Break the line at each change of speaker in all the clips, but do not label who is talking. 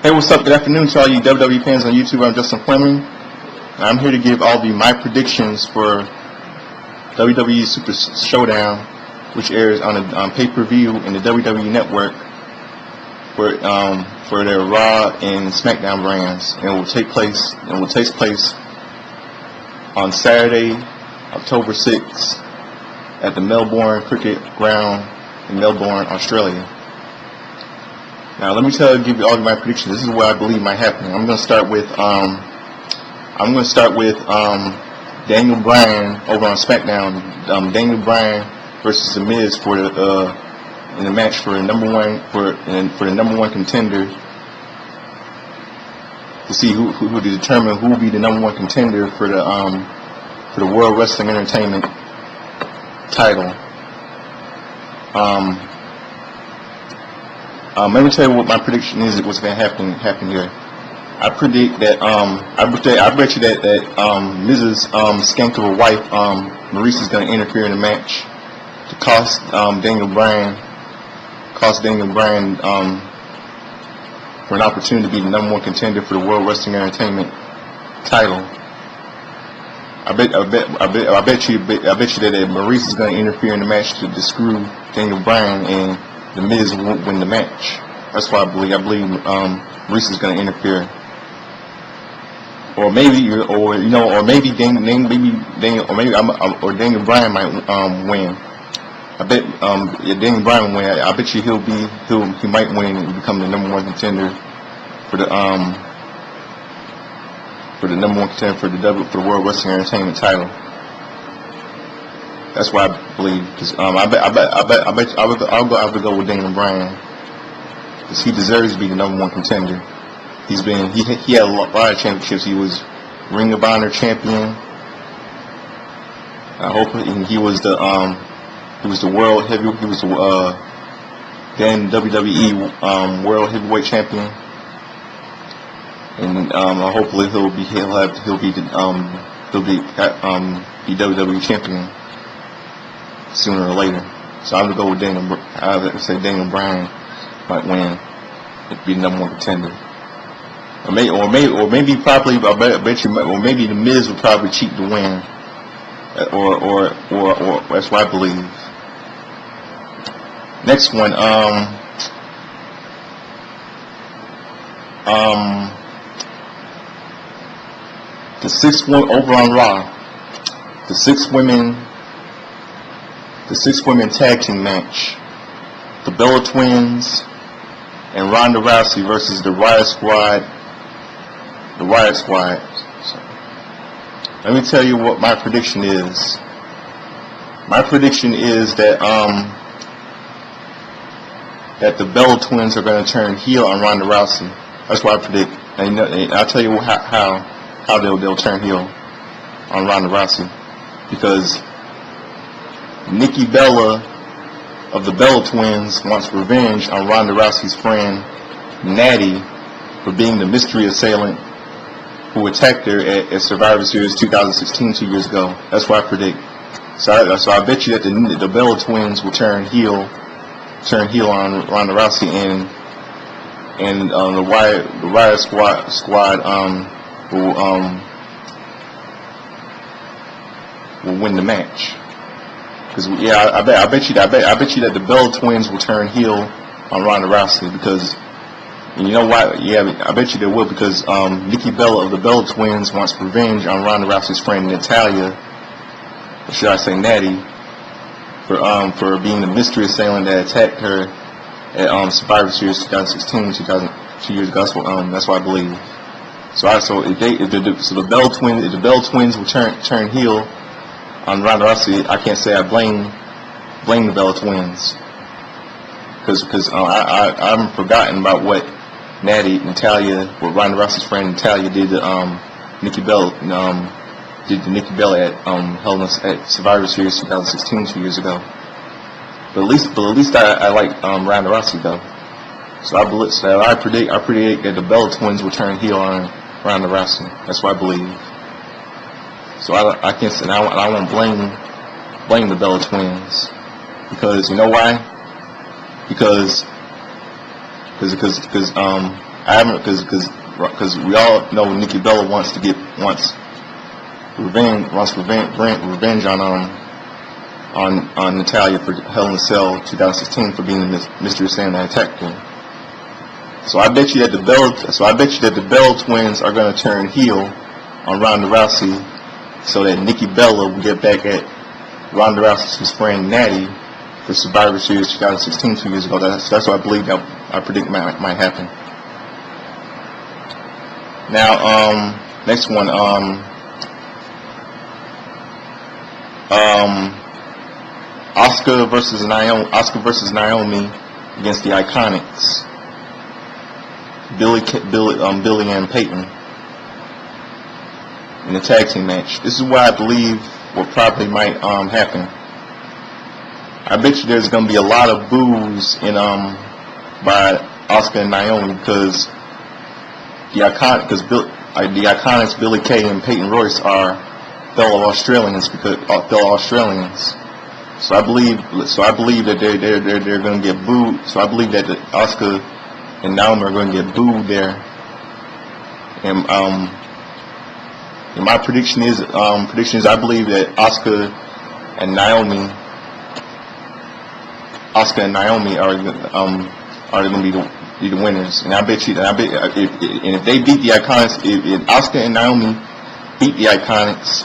Hey, what's up? Good afternoon to all you WWE fans on YouTube. I'm Justin Fleming. I'm here to give all of you my predictions for WWE Super Showdown, which airs on pay-per-view in the WWE Network for their Raw and SmackDown brands, and it will take place on Saturday, October 6th, at the Melbourne Cricket Ground in Melbourne, Australia. Now, let me give you all of my predictions. This is what I believe might happen. I'm going to start with Daniel Bryan over on SmackDown. Daniel Bryan versus The Miz in the match for the number one contender, to see who to determine who will be the number one contender for the World Wrestling Entertainment title. Let me tell you what my prediction is. What's going to happen here? I predict that I bet you that Mrs. Skank of a wife, Maurice, is going to interfere in the match to cost Daniel Bryan for an opportunity to be the number one contender for the World Wrestling Entertainment title. I bet you that Maurice is going to interfere in the match to screw Daniel Bryan, and The Miz will win the match. That's what I believe. I believe Maurice is going to interfere, or Daniel Bryan might win. I bet Daniel Bryan will win. I bet you he might win and become the number one contender for the number one contender for the World Wrestling Entertainment title. That's what I believe. Cause I would go with Daniel Bryan, because he deserves to be the number one contender. He had a lot of championships. He was Ring of Honor champion. I hope he was the world heavyweight. He was the then WWE world heavyweight champion. And hopefully he'll be WWE champion sooner or later. So I'm gonna go with Daniel. I would say Daniel Bryan might win. It'd be the number one contender. Or maybe the Miz would probably cheat to win. Or that's what I believe. Next one, the sixth one over on Raw. The six women tag team match. The Bella Twins and Ronda Rousey versus the Riot Squad. So, let me tell you what my prediction is. My prediction is that the Bella Twins are going to turn heel on Ronda Rousey. That's what I predict. And I'll tell you how they'll turn heel on Ronda Rousey, because Nikki Bella of the Bella Twins wants revenge on Ronda Rousey's friend Natty for being the mystery assailant who attacked her at Survivor Series 2016 2 years ago. That's what I predict. So I bet you that the Bella Twins will turn heel on Ronda Rousey, and the Riot Squad will win the match. Because I bet you that the Bella Twins will turn heel on Ronda Rousey, because, and you know why? Yeah, I bet you they will, because Nikki Bella of the Bella Twins wants revenge on Ronda Rousey's friend Natalia, or should I say Natty, for being the mystery assailant that attacked her at Survivor Series 2016 2 years ago. That's what I believe. So if the Bella Twins will turn heel on Ronda Rousey, I can't say I blame the Bella Twins, because I haven't forgotten about what what Ronda Rousey's friend Natalia did to Nikki Bella at Survivor Series 2016 2 years ago. But at least I like Ronda Rousey though. So I predict that the Bella Twins will turn heel on Ronda Rousey. That's what I believe. So I can't say, I won't blame the Bella Twins, because you know why? Because I haven't because we all know Nikki Bella wants revenge on Natalia for Hell in a Cell 2016 for being the mystery Santa that attacked her. So I bet you that the Bella twins are going to turn heel on Ronda Rousey, so that Nikki Bella will get back at Ronda Rousey's friend Natty for Survivor Series 2016 2 years ago. That's what I believe I predict might happen. Now, next one, Asuka versus Naomi against the Iconics, Billy and Peyton in a tag team match. This is what I believe what probably might happen. I bet you there's gonna be a lot of boos in by Asuka and Naomi because the Iconics, Billy Kay and Peyton Royce are fellow Australians. So I believe that they're going to get booed. So I believe that Asuka and Naomi are going to get booed there. And my prediction is I believe that Asuka and Naomi are going to be the winners. And I bet you if they beat the Iconics, if Asuka and Naomi beat the Iconics,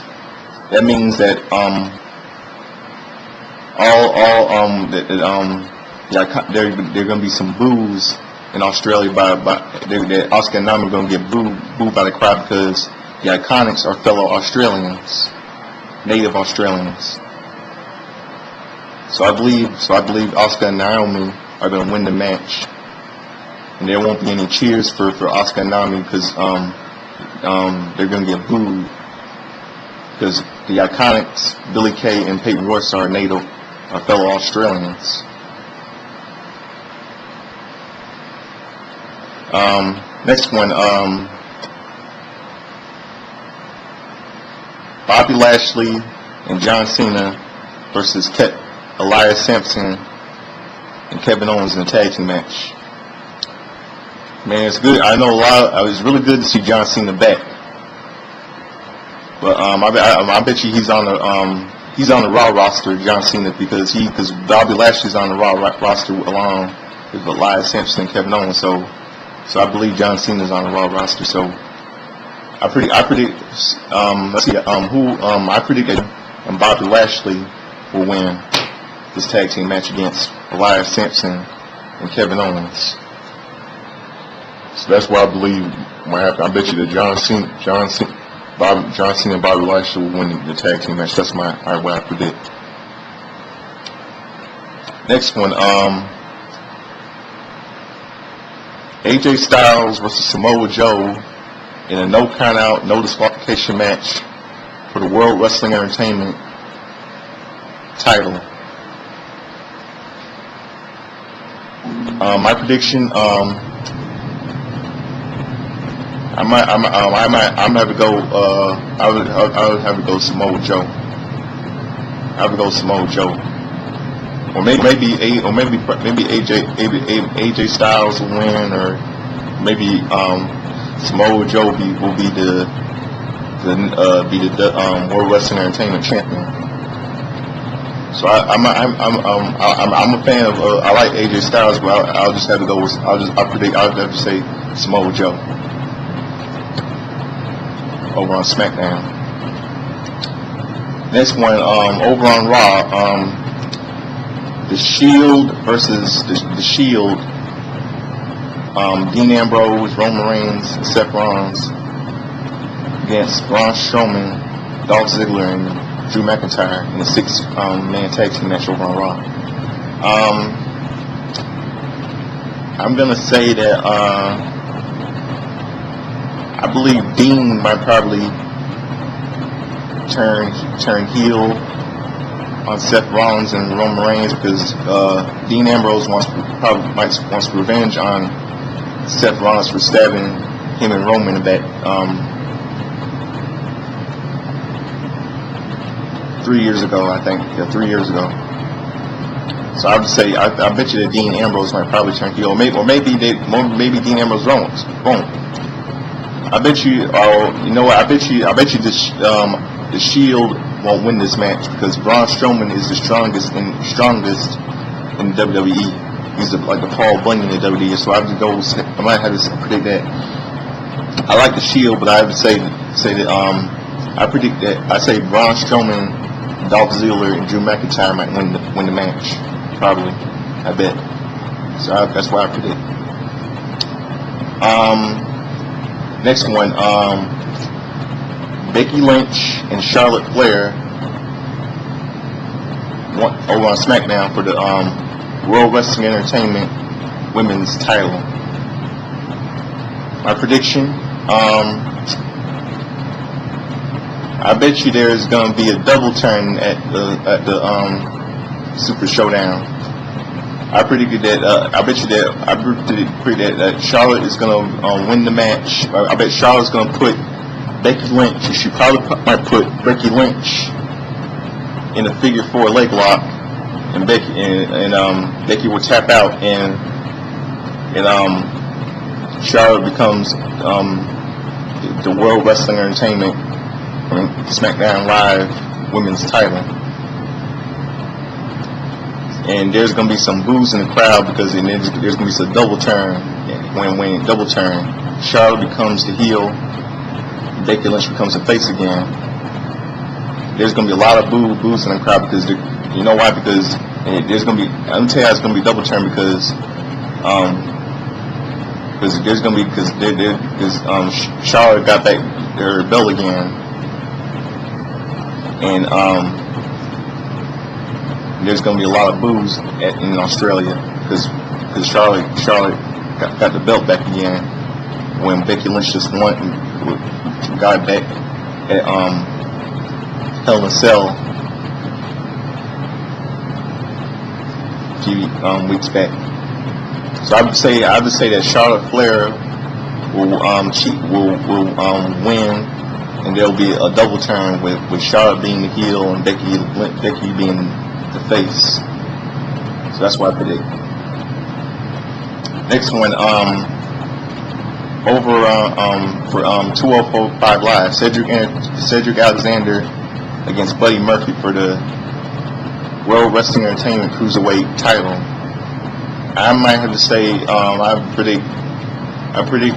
that means that there are going to be some boos in Australia that Asuka and Naomi are going to get booed by the crowd because the Iconics are fellow Australians, native Australians. So I believe Asuka and Naomi are going to win the match, and there won't be any cheers for Asuka and Naomi because they're going to get booed because the Iconics, Billy Kay and Peyton Royce are fellow Australians. Next one, Bobby Lashley and John Cena versus Elias Sampson and Kevin Owens in a tag team match. Man, it's good. I know it was really good to see John Cena back. But I bet you he's on the Raw roster, John Cena, because Bobby Lashley's on the Raw roster along with Elias Sampson and Kevin Owens. So I believe John Cena's on the Raw roster. So I predict that Bobby Lashley will win this tag team match against Elias Sampson and Kevin Owens. So that's what I believe might happen. I bet you that John Cena and Bobby Lashley will win the tag team match. That's what I predict. Next one, AJ Styles versus Samoa Joe in a no count out, no disqualification match for the World Wrestling Entertainment title. My prediction, I might have to go. I would have to go Samoa Joe. I would go Samoa Joe, or maybe AJ Styles will win, or maybe Samoa Joe will be the World Wrestling Entertainment champion. So I'm a fan of. I like AJ Styles, but I'll just have to go with. I'll have to say Samoa Joe over on SmackDown. Next one, over on Raw, The Shield versus the Shield. Dean Ambrose, Roman Reigns, and Seth Rollins against Braun Strowman, Dolph Ziggler, and Drew McIntyre in a 6-man tag team match over on Raw. I'm gonna say that I believe Dean might probably turn heel on Seth Rollins and Roman Reigns because Dean Ambrose wants revenge on Seth Rollins for stabbing him and Roman in the back 3 years ago, I think. Yeah, 3 years ago. So I would say I bet you that Dean Ambrose might probably turn heel, or maybe Dean Ambrose won't. I bet you. Oh, you know what? I bet you the Shield won't win this match because Braun Strowman is the strongest in WWE. He's like the Paul Bunyan in WWE. So I might have to predict that. I like the Shield, but I would say that I predict that I say Braun Strowman, Dolph Ziggler, and Drew McIntyre might win the match. Probably, I bet. So that's why I predict. Next one, Becky Lynch and Charlotte Flair over on SmackDown for the World Wrestling Entertainment Women's title. My prediction, I bet you there's gonna be a double turn at the Super Showdown. I predicted that. I predicted that Charlotte is gonna win the match. I bet Charlotte's gonna put Becky Lynch. She probably might put Becky Lynch in a figure 4 leg lock, and Becky will tap out, and Charlotte becomes the World Wrestling Entertainment SmackDown Live Women's title. And there's going to be some boos in the crowd because there's going to be some double turn. When double turn, Charlotte becomes the heel, Becky Lynch becomes the face again. There's going to be a lot of boos in the crowd because you know why? Because there's going to be. I'm tell you how it's going to be double turn because there's going to be Charlotte got back her belt again, and there's going to be a lot of boos in Australia because Charlotte got the belt back again when Becky Lynch just got it back at Hell in a Cell a few weeks back. So I would say that Charlotte Flair will win, and there'll be a double turn with Charlotte being the heel and Becky being the face. So that's what I predict. Next one, for 205 Live, Cedric Alexander against Buddy Murphy for the World Wrestling Entertainment Cruiserweight title. I might have to say I predict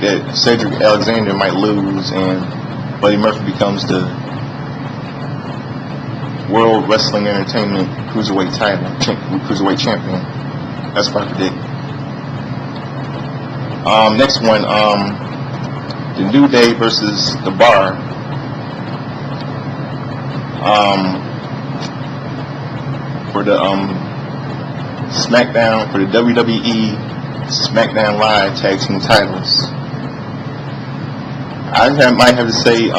that Cedric Alexander might lose and Buddy Murphy becomes the World Wrestling Entertainment Cruiserweight Cruiserweight champion. That's what I predict. Next one, the New Day versus the Bar. For the SmackDown, for the WWE SmackDown Live Tag Team titles. I might have to say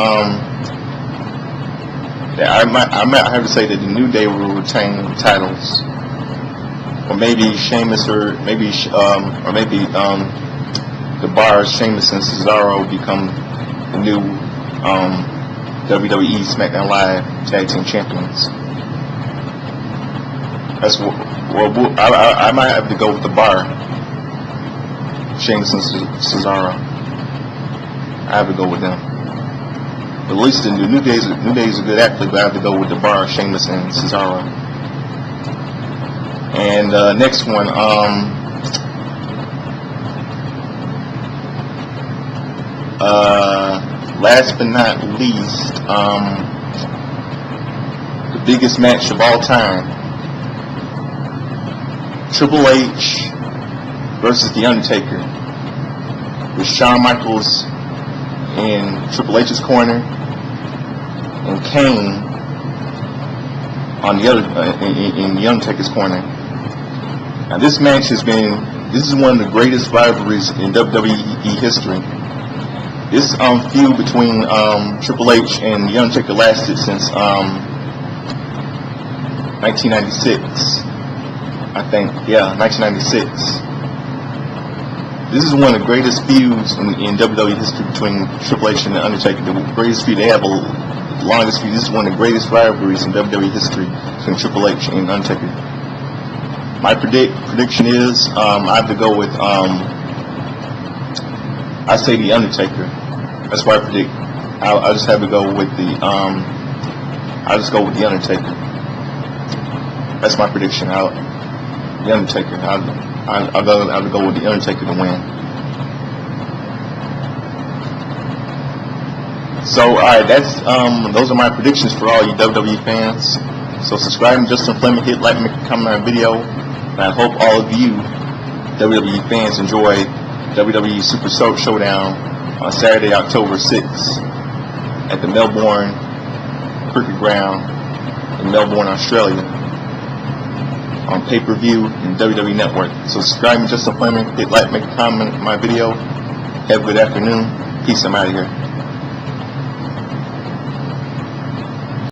I might have to say that the New Day will retain the titles, or maybe Sheamus, or maybe the Bar, Sheamus and Cesaro become the new WWE SmackDown Live Tag Team Champions. That's what. Well, I might have to go with the Bar, Sheamus and Cesaro. I have to go with them. But at least the New Day's a good athlete, but I have to go with the Bar, Sheamus and Cesaro. And next one, last but not least, the biggest match of all time, Triple H versus The Undertaker, with Shawn Michaels in Triple H's corner and Kane on the other in The Undertaker's corner. Now this match this is one of the greatest rivalries in WWE history. This feud between Triple H and The Undertaker lasted since 1996. I think, yeah, 1996. This is one of the greatest feuds in WWE history between Triple H and The Undertaker. The greatest feud, they have the longest feud. This is one of the greatest rivalries in WWE history between Triple H and Undertaker. My prediction is I have to go with I say the Undertaker. That's what I predict. I just have to go with the I'll just go with the Undertaker. That's my prediction. The Undertaker. I'll go with the Undertaker to win. So, alright, that's those are my predictions for all you WWE fans. So subscribe to Justin Fleming, hit like, make a comment on the video, and I hope all of you WWE fans enjoy WWE Super Showdown on Saturday, October 6th at the Melbourne Cricket Ground in Melbourne, Australia, on pay-per-view and WWE Network. So subscribe to Justin Fleming, hit like, make a comment on my video. Have a good afternoon. Peace. I'm out of here.